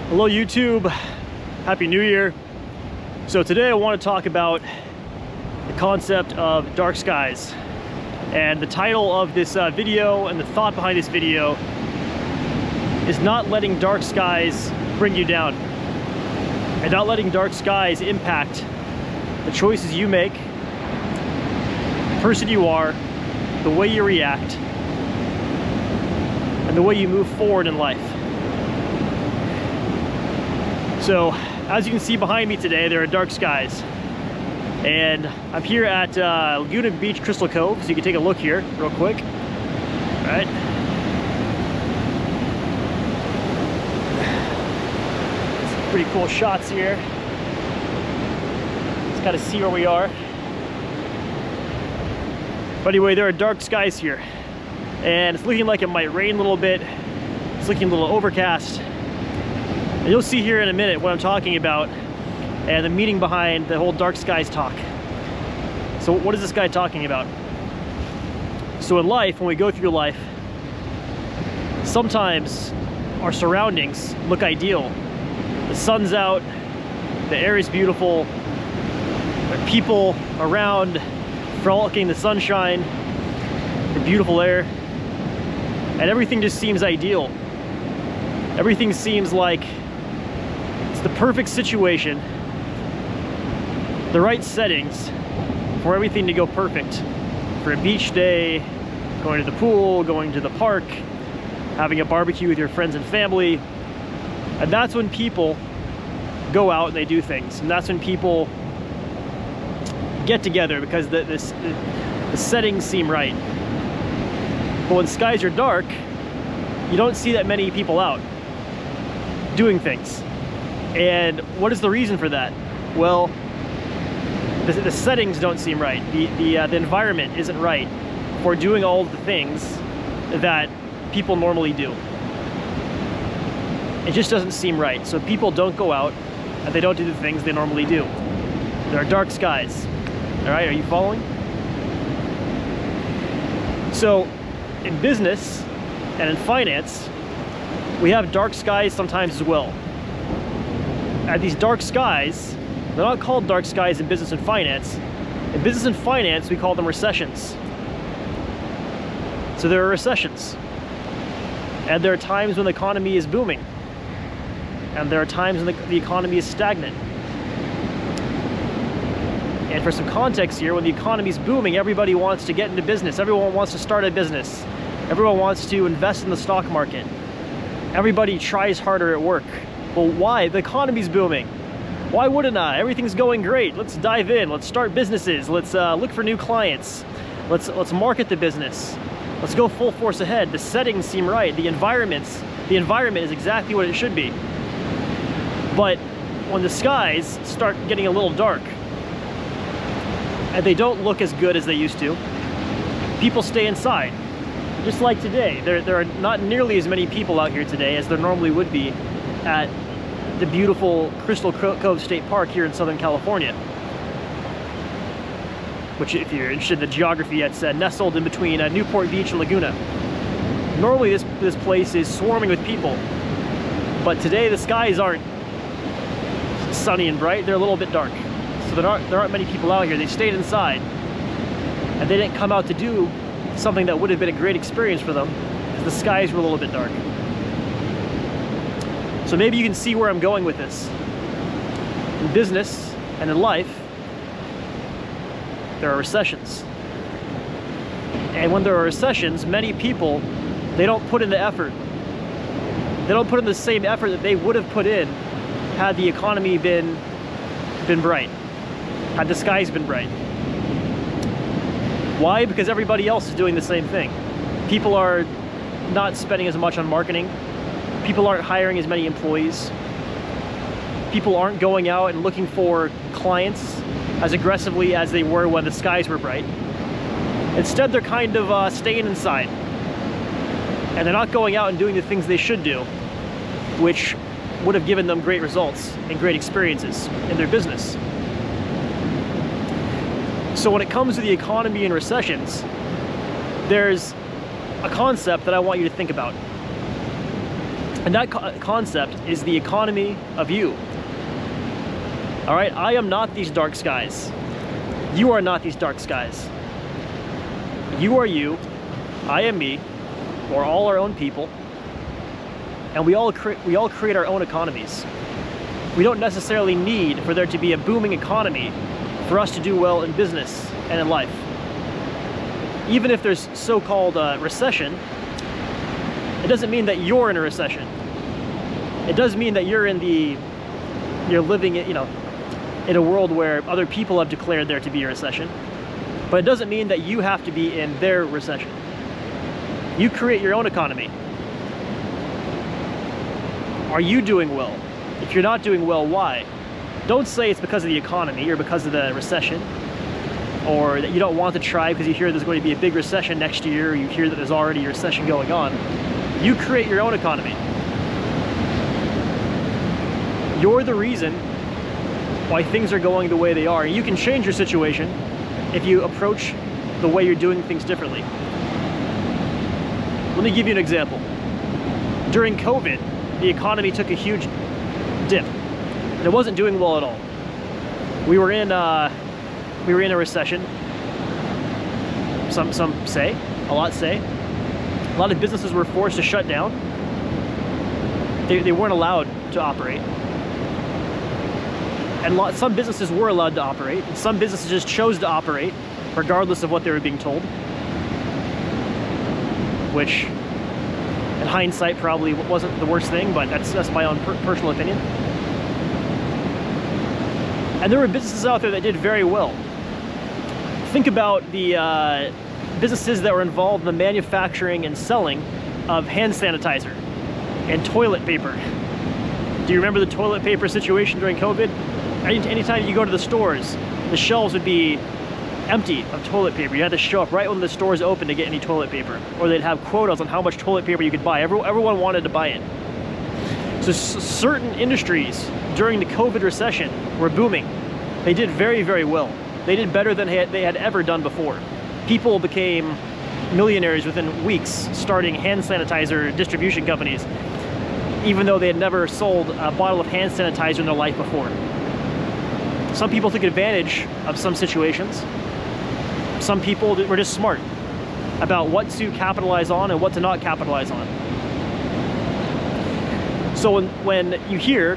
Hello YouTube, Happy New Year. So today I want to talk about the concept of dark skies. And the title of this video and the thought behind this video is not letting dark skies bring you down. And not letting dark skies impact the choices you make, the person you are, the way you react, and the way you move forward in life. So, as you can see behind me today, there are dark skies. And I'm here at Laguna Beach, Crystal Cove, so you can take a look here real quick. All right. Some pretty cool shots here. Just gotta see where we are. But anyway, there are dark skies here. And it's looking like it might rain a little bit. It's looking a little overcast. And you'll see here in a minute what I'm talking about and the meaning behind the whole dark skies talk. So what is this guy talking about? So in life, when we go through life, sometimes our surroundings look ideal. The sun's out, the air is beautiful, there are people around frolicking in the sunshine, the beautiful air, and everything just seems ideal. Everything seems like it's the perfect situation, the right settings for everything to go perfect. For a beach day, going to the pool, going to the park, having a barbecue with your friends and family. And that's when people go out and they do things. And that's when people get together because the settings seem right. But when skies are dark, you don't see that many people out doing things. And what is the reason for that? Well, the settings don't seem right. The environment isn't right for doing all of the things that people normally do. It just doesn't seem right. So people don't go out and they don't do the things they normally do. There are dark skies. All right, are you following? So in business and in finance, we have dark skies sometimes as well. And these dark skies, they're not called dark skies in business and finance. In business and finance, we call them recessions. So there are recessions. And there are times when the economy is booming. And there are times when the economy is stagnant. And for some context here, when the economy is booming, everybody wants to get into business. Everyone wants to start a business. Everyone wants to invest in the stock market. Everybody tries harder at work. Well, why? The economy's booming. Why wouldn't I? Everything's going great. Let's dive in. Let's start businesses. Let's look for new clients. Let's market the business. Let's go full force ahead. The settings seem right. The environment is exactly what it should be. But when the skies start getting a little dark and they don't look as good as they used to, people stay inside. Just like today, there are not nearly as many people out here today as there normally would be at the beautiful Crystal Cove State Park here in Southern California. Which, if you're interested in the geography, it's nestled in between Newport Beach and Laguna. Normally this place is swarming with people, but today the skies aren't sunny and bright, they're a little bit dark. So there aren't many people out here. They stayed inside, and they didn't come out to do something that would have been a great experience for them because the skies were a little bit dark. So maybe you can see where I'm going with this. In business and in life, there are recessions. And when there are recessions, many people, they don't put in the effort. They don't put in the same effort that they would have put in had the economy been bright, had the skies been bright. Why? Because everybody else is doing the same thing. People are not spending as much on marketing. People aren't hiring as many employees. People aren't going out and looking for clients as aggressively as they were when the skies were bright. Instead, they're kind of staying inside. And they're not going out and doing the things they should do, which would have given them great results and great experiences in their business. So when it comes to the economy and recessions, there's a concept that I want you to think about. And that concept is the economy of you. All right, I am not these dark skies. You are not these dark skies. You are you, I am me, we're all our own people, and we all create our own economies. We don't necessarily need for there to be a booming economy for us to do well in business and in life. Even if there's so-called recession, it doesn't mean that you're in a recession. It does mean that you're living, in a world where other people have declared there to be a recession. But it doesn't mean that you have to be in their recession. You create your own economy. Are you doing well? If you're not doing well, why? Don't say it's because of the economy or because of the recession, or that you don't want to try because you hear there's going to be a big recession next year, or you hear that there's already a recession going on. You create your own economy. You're the reason why things are going the way they are. You can change your situation if you approach the way you're doing things differently. Let me give you an example. During COVID, the economy took a huge dip. And it wasn't doing well at all. We were in a recession. Some say, a lot say. A lot of businesses were forced to shut down. They weren't allowed to operate. And some businesses were allowed to operate, and some businesses just chose to operate regardless of what they were being told, which in hindsight probably wasn't the worst thing, but that's my own personal opinion. And there were businesses out there that did very well. Think about the businesses that were involved in the manufacturing and selling of hand sanitizer and toilet paper. Do you remember the toilet paper situation during COVID? Anytime you go to the stores, the shelves would be empty of toilet paper. You had to show up right when the stores opened to get any toilet paper, or they'd have quotas on how much toilet paper you could buy. Everyone wanted to buy it. So certain industries during the COVID recession were booming. They did very, very well. They did better than they had ever done before. People became millionaires within weeks, starting hand sanitizer distribution companies, even though they had never sold a bottle of hand sanitizer in their life before. Some people took advantage of some situations. Some people were just smart about what to capitalize on and what to not capitalize on. So when you hear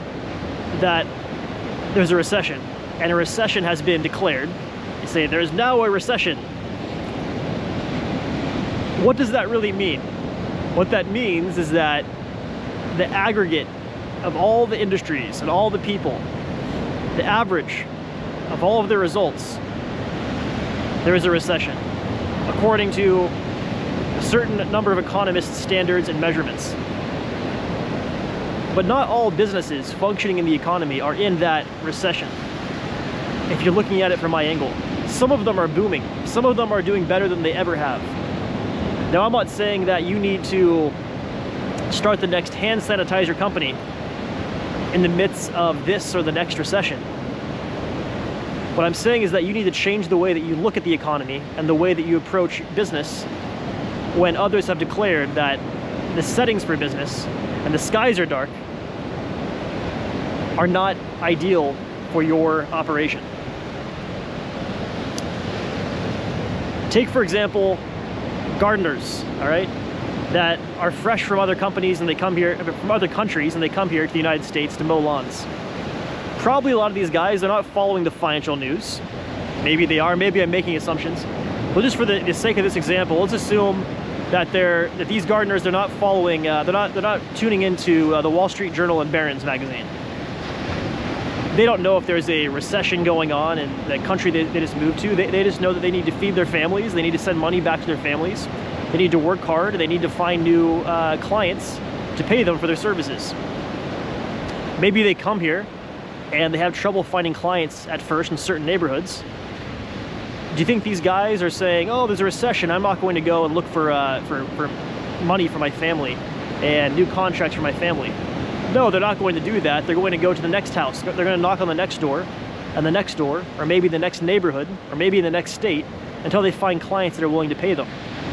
that there's a recession and a recession has been declared, you say there's now a recession. What does that really mean? What that means is that the aggregate of all the industries and all the people, the average of all of their results, there is a recession, according to a certain number of economists' standards and measurements. But not all businesses functioning in the economy are in that recession, if you're looking at it from my angle. Some of them are booming. Some of them are doing better than they ever have. Now, I'm not saying that you need to start the next hand sanitizer company in the midst of this or the next recession. What I'm saying is that you need to change the way that you look at the economy and the way that you approach business when others have declared that the settings for business and the skies are dark are not ideal for your operation. Take, for example, gardeners, all right, that are fresh from other companies and they come here, from other countries, and they come here to the United States to mow lawns. Probably a lot of these guys, they're not following the financial news. Maybe they are, maybe I'm making assumptions. But just for the sake of this example, let's assume that these gardeners, they're not following, they're not tuning into the Wall Street Journal and Barron's magazine. They don't know if there's a recession going on in the country they just moved to. They just know that they need to feed their families, they need to send money back to their families, they need to work hard, they need to find new clients to pay them for their services. Maybe they come here and they have trouble finding clients at first in certain neighborhoods. Do you think these guys are saying, oh, there's a recession, I'm not going to go and look for money for my family and new contracts for my family? No, they're not going to do that. They're going to go to the next house. They're going to knock on the next door, and the next door, or maybe the next neighborhood, or maybe in the next state, until they find clients that are willing to pay them.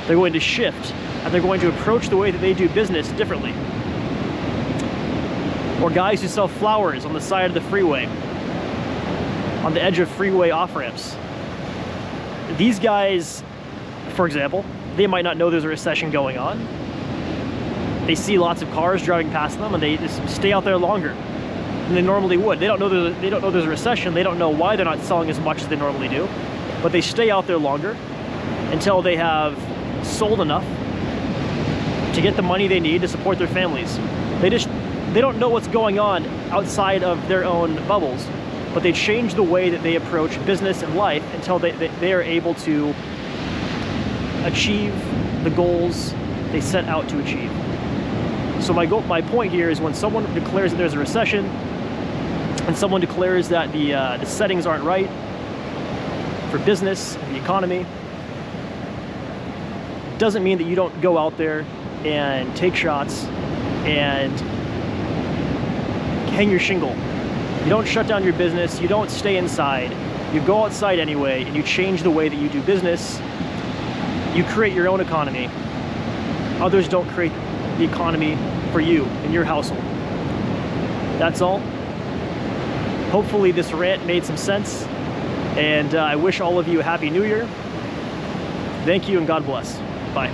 They're going to shift, and they're going to approach the way that they do business differently. Or guys who sell flowers on the side of the freeway, on the edge of freeway off-ramps. These guys, for example, they might not know there's a recession going on. They see lots of cars driving past them and they just stay out there longer than they normally would. They don't know there's a recession. They don't know why they're not selling as much as they normally do, but they stay out there longer until they have sold enough to get the money they need to support their families. They don't know what's going on outside of their own bubbles, but they change the way that they approach business and life until they are able to achieve the goals they set out to achieve. So my point here is when someone declares that there's a recession and someone declares that the settings aren't right for business and the economy, doesn't mean that you don't go out there and take shots and hang your shingle. You don't shut down your business, you don't stay inside, you go outside anyway and you change the way that you do business. You create your own economy. Others don't create the economy for you in your household. That's all. Hopefully this rant made some sense, and I wish all of you a happy new year. Thank you and God bless. Bye.